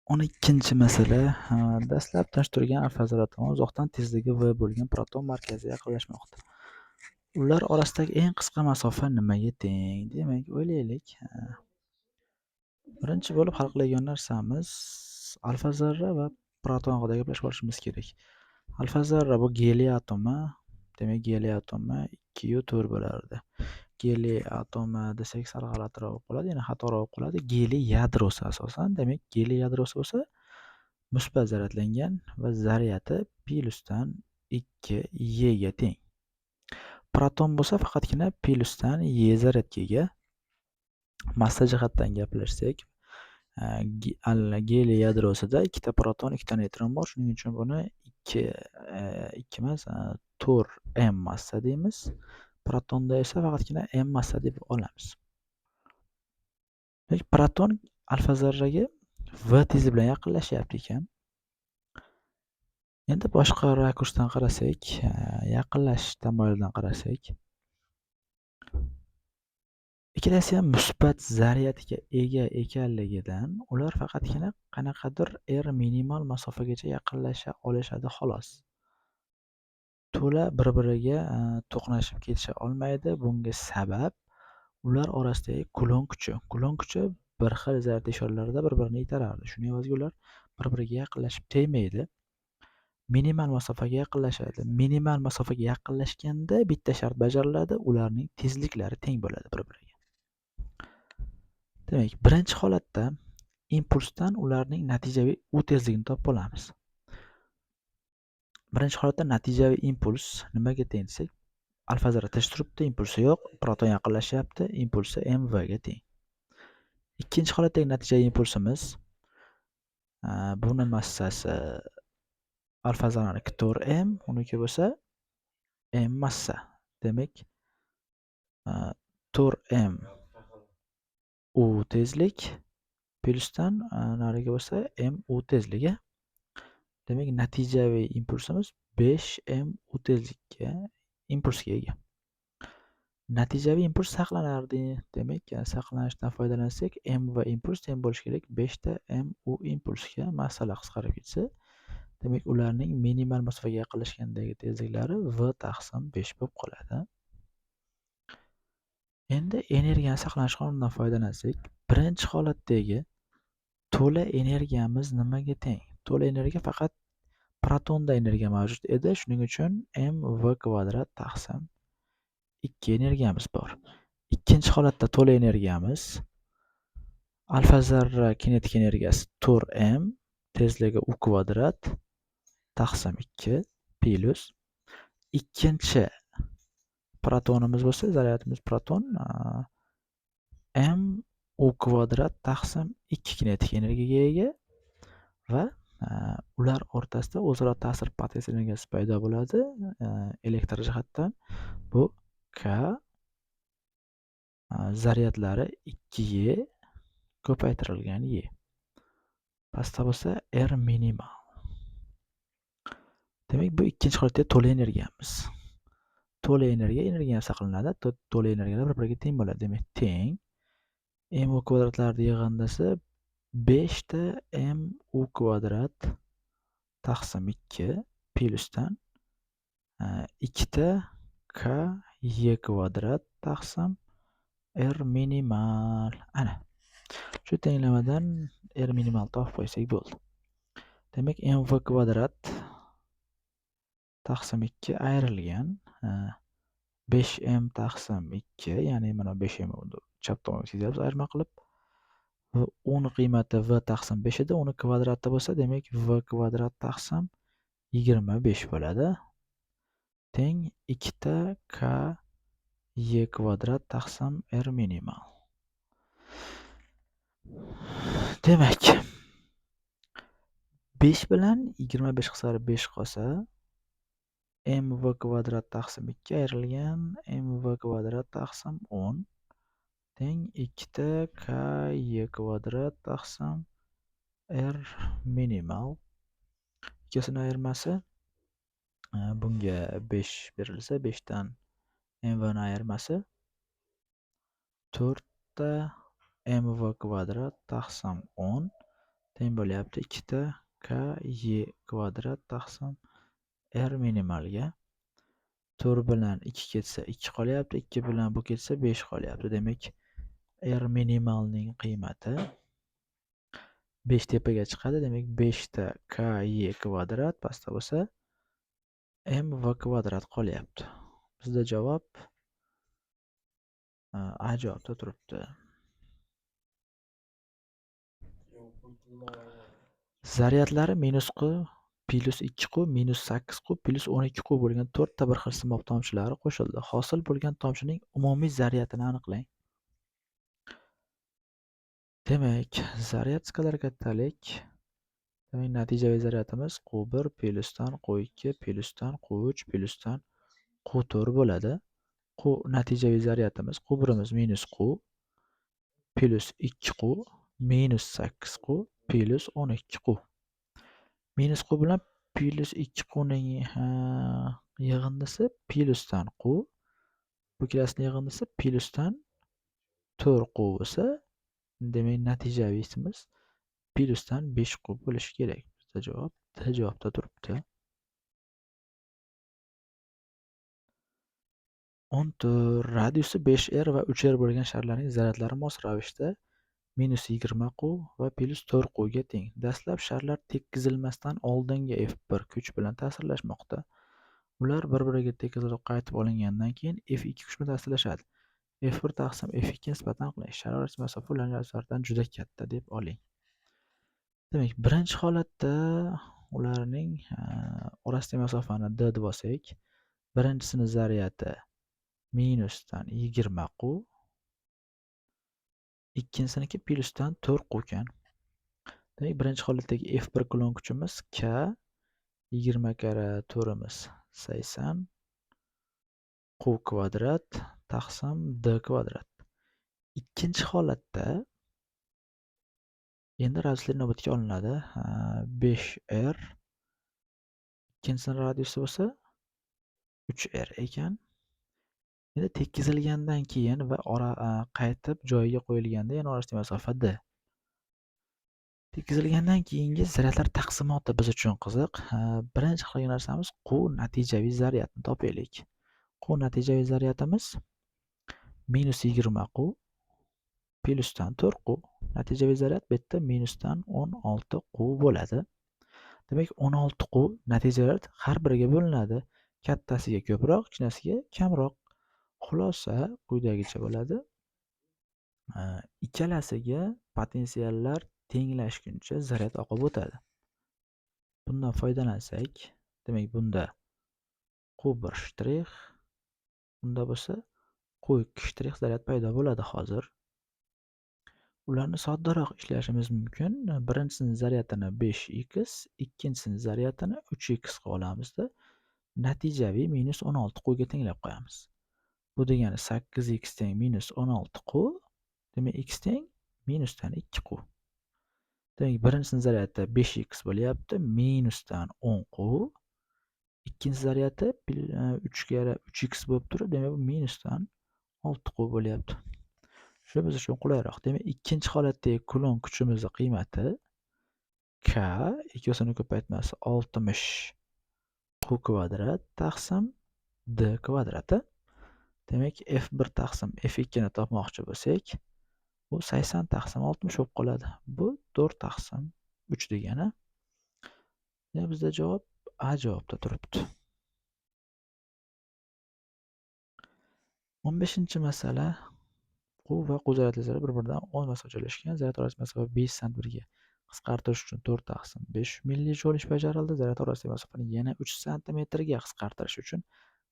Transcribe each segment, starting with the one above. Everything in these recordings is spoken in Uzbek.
12 masala. Dastlab tinch turgan alfa zarratomon uzoqdan tezligi v bo'lgan proton markaziga yaqinlashmoqda. Ular orasidagi eng qisqa masofa nimaga teng? Demak, o'ylaylik. Birinchi bo'lib hal qiladigan narsamiz alfa zarra va proton haqida gaplashib olishimiz kerak. Alfa zarra bu geliy atomi. Demak, geliy atomi 2u4 bo'lardi. Geliy atomi desak sal g'alatiroq bo'ladi, ya'ni xatoroq bo'ladi. Geliy yadrosi asosan. Demak, geliy yadrosi bo'lsa musbat zaryadlangan va zaryadi plyusdan 2e ga teng. Proton bo'lsa faqatgina plyusdan e zaryadga ega. Massa jihatdan gaplashsak, geliy yadrosida ikkita proton, ikkita neutron bor. Shuning uchun buni 2 emas, 4m massa deymiz. Protonda esa faqatgina m massa deb olamiz. Proton alfa zarraga v tezlik bilan yaqinlashyapti ekan. Endi boshqa rakursdan qarasak, yaqinlashish tamoyilidan qarasak, ikkalasi ham musbat zaryadga ega ekanligidan ular faqatgina qanaqadir r minimal masofagacha yaqinlasha olishadi xolos. To'la bir-biriga to'qnashib ketisha olmaydi. Bunga sabab ular orasidagi kulon kuchi. Kulon kuchi bir xil zaryad ishorlarida bir-birini itaradi. Shuning evaziga ular bir-biriga yaqinlashib tegmaydi. Minimal masofaga yaqinlashadi. Minimal masofaga yaqinlashganda bitta shart bajariladi, ularning tezliklari teng bo'ladi bir-biriga. Demak, birinchi holatda impulsdan ularning natijaviy u tezligini topib olamiz. Birinchi holatda natijaviy impuls nimaga teng desak, alfa zarra tinch turibdi, impulsi yo'q, proton yaqinlashyapti, impulsi mv ga teng. Ikkinchi holatdagi natijaviy impulsimiz buni massasi alfa zarraniki 4m, uniki bo'lsa m massa. Demak, 4m u tezlik plyusdan nariga bo'lsa m u tezligi. Demak, natijaviy impulsimiz 5m u tezlikka impulsga ega. Natijaviy impuls saqlanardi. Demak, saqlanishdan foydalansak, m va impuls teng bo'lishi kerak 5 ta m u impulsga. Massalar qisqarib ketsa, demak, ularning minimal masofaga yaqinlashgandagi tezliklari v taqsim 5 bo'lib qoladi. Endi energiyani saqlanish qonunidan foydalansak, birinchi holatdagi to'la energiyamiz nimaga teng? To'la energiya faqat protonda energiya mavjud edi. Shuning uchun mv kvadrat taqsim 2 energiyamiz bor. Ikkinchi holatda to'la energiyamiz alfa zarra kinetik energiyasi 4m, tezligi u kvadrat taqsim 2 plyus. Ikkinchi protonimiz bo'lsa, zaryadimiz proton m u kvadrat taqsim 2 kinetik energiyaga ega va ular o'rtasida o'zaro ta'sir potensial energiyasi paydo bo'ladi. Elektr jihatdan bu K zaryadlari 2e ko'paytirilgan e. Pastda bo'lsa r minimal. Demak, bu ikkinchi holatdagi to'la energiyamiz. To'la energiya saqlanadi. To'la energiyalar bir-biriga teng bo'ladi. Demak, teng m u kvadratlarni yig'indisi 5 ta m u kvadrat taqsim 2 plyusdan 2 ta k y kvadrat taqsim r minimal. Ana shu tenglamadan r minimal topib qo'ysak bo'ldi. Demak, mv kvadrat taqsim 2 ayrilgan 5m taqsim 2, ya'ni mana 5m chap tomonga sezyapmiz ayirma qilib. Uni qiymati v taqsim 5 edi, uni kvadrati bo'lsa, demak v kvadrat taqsim 25 bo'ladi. Teng 2 ta k y kvadrat taqsim r minimal. Demak, 5 bilan 25 qisqarib 5 qolsa, mv kvadrat taqsim 2 ayrilgan mv kvadrat taqsim 10 teng 2 ta k y kvadrat taqsim r minimal. Ikkisining ayirmasi bunga 5 berilsa, 5 dan mv ning ayirmasi 4 ta mv kvadrat taqsim 10 teng bo'lyapti 2 KY kvadrat taqsim R minimalga. 4 bilan 2 ketsa 2 qolyapti, 2 bilan bu ketsa 5 qolyapti. Demak, R minimalning qiymati 5 tepaga chiqadi. Demak, 5 ta KY kvadrat pastda bo'lsa, MV kvadrat qolyapti. Bizda javob A javobda turibdi. Zaryadlari -q, +2q, -8q, +12q bo'lgan 4 ta bir xil simob tomchilari qo'shildi. Hosil bo'lgan tomchining umumiy zaryadini aniqlang. Demak, zaryad skalar kattalik. Demak, natijaviy zaryadimiz Q1 plyusdan Q2 plyusdan Q3 plyusdan Q4 bo'ladi. Natijaviy zaryadimiz Q1imiz -q +2q -8q +12q. -q bilan +2qning yig'indisi plyusdan q, bu ikkalasining yig'indisi plyusdan 4q bo'lsa, demak natijaviysimiz plyusdan 5q bo'lishi kerak. Bizda javob D javobda turibdi. 14. Radiusi 5R va 3R bo'lgan sharlarning zaryadlari mos ravishda -20q va +4q ga teng. Dastlab sharlar tekkizilmasdan oldingi F1 kuch bilan ta'sirlashmoqda. Ular bir-biriga tekizroq qaytib olingandan keyin F2 kuch bilan ta'sirlashadi. F1 taqsim F2 nisbatan qiling. Shar orasi masofa ularning orasidan juda katta deb oling. Demak, birinchi holatda ularning orasidagi masofani D deb olsak, birinchisini zaryadi -dan 20q, ikkinchisiniki +dan 4q ekan. Demak, birinchi holatdagi F1 kulon kuchimiz K, 20 kara 4imiz 80 q kvadrat taqsim D kvadrat. Ikkinchi holatda endi radiuslar inobatga olinadi. 5R ikkinchisining radiusi bo'lsa 3R ekan. Endi tekkizilgandan keyin va qaytib joyiga qo'yilganda yana orasidagi masofa D. Tekkizilgandan keyingi zaryadlar taqsimoti biz uchun qiziq. Birinchi qilgan narsamiz Q natijaviy zaryadni topaylik. Q natijaviy zaryadimiz -20q +dan 4q. Natijaviy zaryad bu yerda -dan 16q bo'ladi. Demak, 16q natijaviy zaryad har biriga bo'linadi. Kattasiga ko'proq, kichkinasiga kamroq. Xulosa quyidagicha bo'ladi. Ikkalasiga potensiallar tenglashguncha zaryad oqib o'tadi. Bundan foydalansak, demak bunda Q1 shtrix, bunda bo'lsa Q2 shtrix zaryad paydo bo'ladi hozir. Ularni soddaroq ishlashimiz mumkin. Birinchisining zaryadini 5x, ikkinchisining zaryadini 3x qilib olamizda. Natijaviy -16q ga tenglab qo'yamiz. Bu degani 8x teng -16q, demak x teng -dan 2q. Demak, birinchisining zaryadi 5x bo'lyapti, -dan 10q. Ikkinchi zaryadi 3x bo'lib turib, demak bu -dan 6q bo'lyapti. Shu biz uchun qulayroq. Demak, ikkinchi holatdagi kulon kuchimizning qiymati K ikkosini ko'paytmasi 60q kvadrat taqsim D kvadrati. Demak, F1 taqsim F2 ni topmoqchi bo'lsak, bu 80 taqsim 60 bo'lib qoladi. Bu 4 taqsim 3 degani. Demak, bizda javob A javobda turibdi. 15-masala. Q va Q zaryadlari bir-biridan 10 masofaga joylashgan. Zaryad orasi masofa 5 sm-ga qisqartirish uchun 4 taqsim 5 millijol ish bajarildi. Zaryad orasidagi masofani yana 3 sm-ga qisqartirish uchun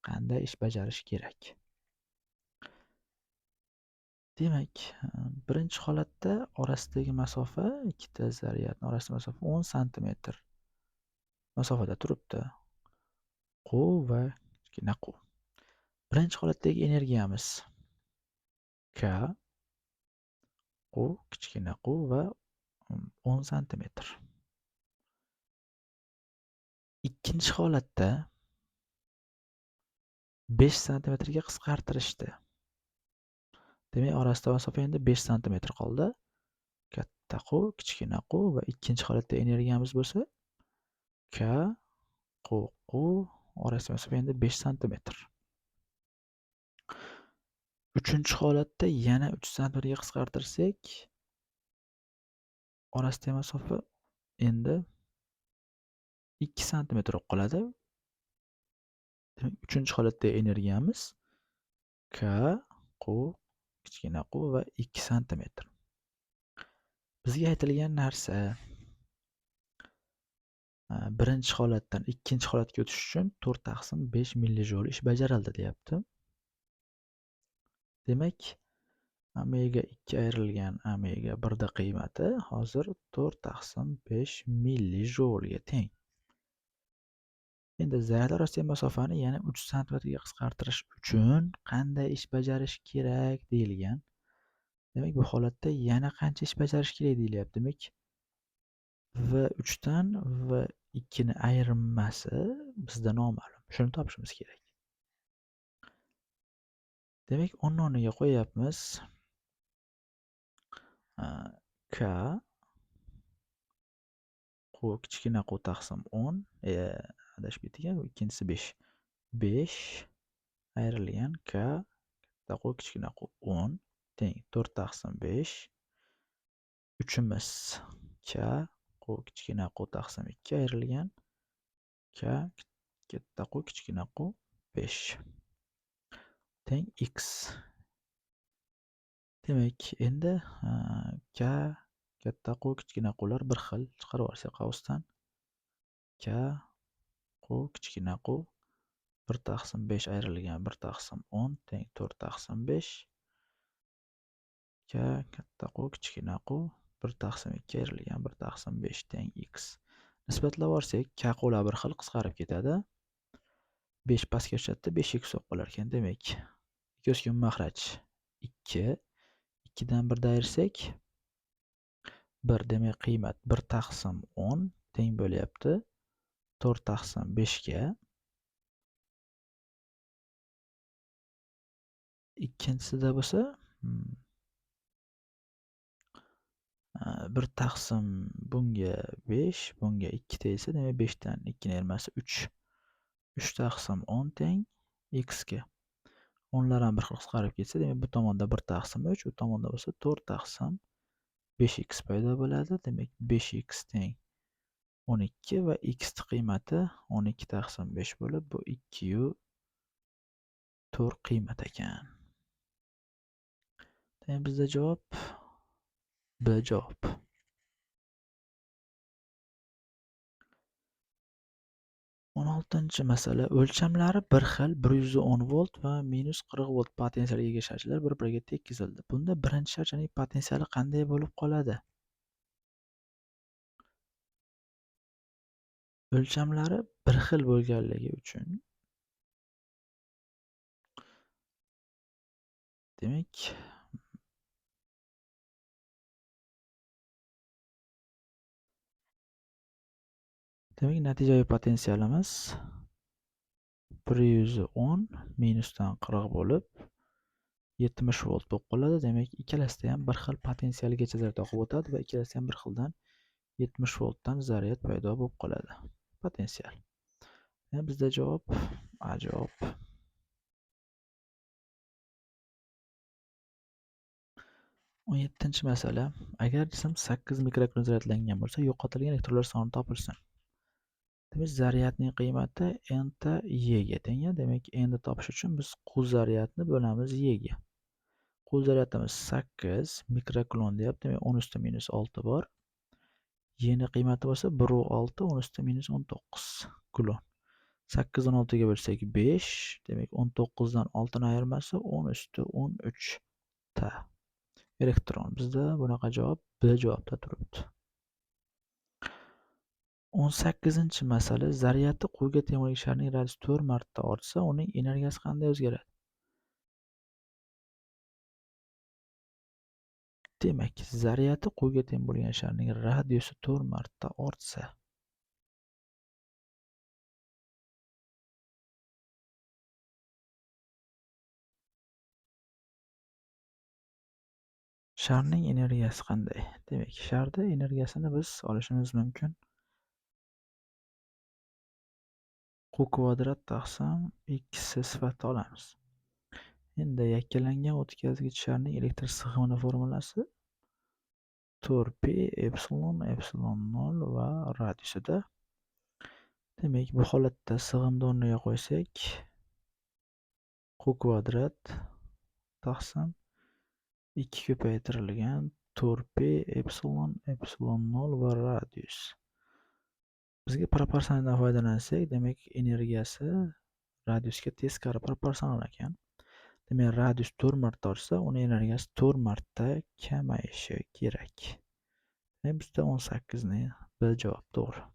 qanday ish bajarish kerak? Demak, birinchi holatda orasidagi masofa, ikkita zaryadning orasidagi masofa 10 sm masofada turibdi. Q va kichkina q. Birinchi holatdagi energiyamiz K, Q, kichkina q va 10 sm. Ikkinchi holatda 5 sm ga qisqartirishdi. Demak, orasidagi masofa endi 5 sm qoldi. katta qu, kichkina qu va ikkinchi holatda energiyamiz bo'lsa K, qu, qu orasidagi masofa endi 5 santimetr. Uchinchi holatda yana 3 santimetrga qisqartirsak, orasidagi masofa endi 2 santimetr bo'lib qoladi. Demak, uchinchi holatda energiyamiz K, qu, kichkina qu va 2 santimetr. Bizga aytilgan narsa birinchi holatdan ikkinchi holatga o'tish uchun 4/5 millijoule ish bajarildi deyapti. Demak, omega 2 ayrilgan omega 1 da qiymati hozir 4/5 millijoulga teng. Endi zaryadlar orasidagi masofani yana 3 santimetrga qisqartirish uchun qanday ish bajarish kerak deyilgan. Demak, bu holatda yana qancha ish bajarish kerak deyilyapti. Demak, V3 dan V2 ni ayirmasi bizda noma'lum. Shuni topishimiz kerak. Demak, 10 o'rniga qo'yapmiz. K qu kichkina qu taqsim 10 adashib ketgan, ikkinchisi 5. 5 ayrilgan K katta qu kichkina qu 10 teng 4/5. Uchimiz K qu kichkina qu taqsim 2 ayrilgan K katta qu kichkina qu 5 teng x. Demak, endi K katta qu kichkina qular bir xil chiqarib olsak qavsdan K qu kichkina qu 1/5 ayrilgan 1/10 teng 4/5. K katta qu kichkina qu 1/2 ayrilgan 1/5 teng x. Nisbatlab olsak, K qular bir xil qisqarib ketadi. 5 pastga tushadi, 5x bo'lib qolar ekan. Demak, 2 o'sgan mahraj 2. 2 dan 1 ayirsak 1, demak qiymat 1/10 teng bo'lyapti 4/5 ga. Ikkinchisida bo'lsa 1/5 bunga 5, bunga 2 tegsa, demak 5 dan 2 ni ayirmasi 3. 3/10 teng x ga. O'nlar ham bir xil qisqarib ketsa, demak bu tomonda 1/3, u tomonda bo'lsa 4/5x paydo bo'ladi. Demak 5x teng 12 va x ni qiymati 12/5 bo'lib, bu 2/4 qiymat ekan. Demak, bizda javob B javob. 16-chi masala. O'lchamlari bir xil 110 volt va -40 volt potensialga ega sharchalar bir-biriga tekkizildi. Bunda birinchi sharchaning potensiali qanday bo'lib qoladi? O'lchamlari bir xil bo'lganligi uchun demak natijaviy potensialimiz 110 minusdan 40 bo'lib 70 volt bo'lib qoladi. Demak, ikkalasida ham bir xil potensialgacha zaryad oqib o'tadi va ikkalasida ham bir xildan 70 voltdan zaryad paydo bo'lib qoladi. Potensial. Yani bizda javob A javob. 17-chi masala. Agar jism 8 mikrokulombda zaryadlangan bo'lsa, yo'qotilgan elektronlar soni topilsin. Demak, zaryadning qiymati n ta e ga teng. Demak, n ni topish uchun biz qu zaryadni bo'lamiz e ga. Qu zaryadimiz 8 mikrokulon deyapti. Demak, 10 ustida minus 6 bor. E ni qiymati bo'lsa 1/6, 10 ustida minus 19 kulon. 8 dan 6 ga bo'lsak 5. Demak, 19 dan 6 ni ayirmasi 10 ustida 13 ta elektron. Bizda bunaqa javob B javobda turibdi. 18-chi masala. Zaryadi quga teng bo'lgan sharning radiusi 4 marta ortsa, uning energiyasi qanday o'zgaradi? Demak, zaryadi quga teng bo'lgan sharning radiusi 4 marta ortsa, Sharning energiyasi qanday? Demak, sharda energiyasini biz olishimiz mumkin. Q kvadrat taqsim x sifatida olamiz. Endi yakkalangan o'tkazgich sharning elektr sig'imi formulasi 4p epsilon epsilon 0 va radiusida. Demak, bu holatda sig'imni o'rniga qo'ysak, Q kvadrat taqsim 2 ko'paytirilgan 4p epsilon epsilon 0 va radius. Bizga proporsionaldan foydalansak, demak, energiyasi radiusga teskari proporsional ekan. Demak, radius 4 marta ortsa, uni energiyasi 4 marta kamayishi kerak. Bizda 18 ni B javob to'g'ri.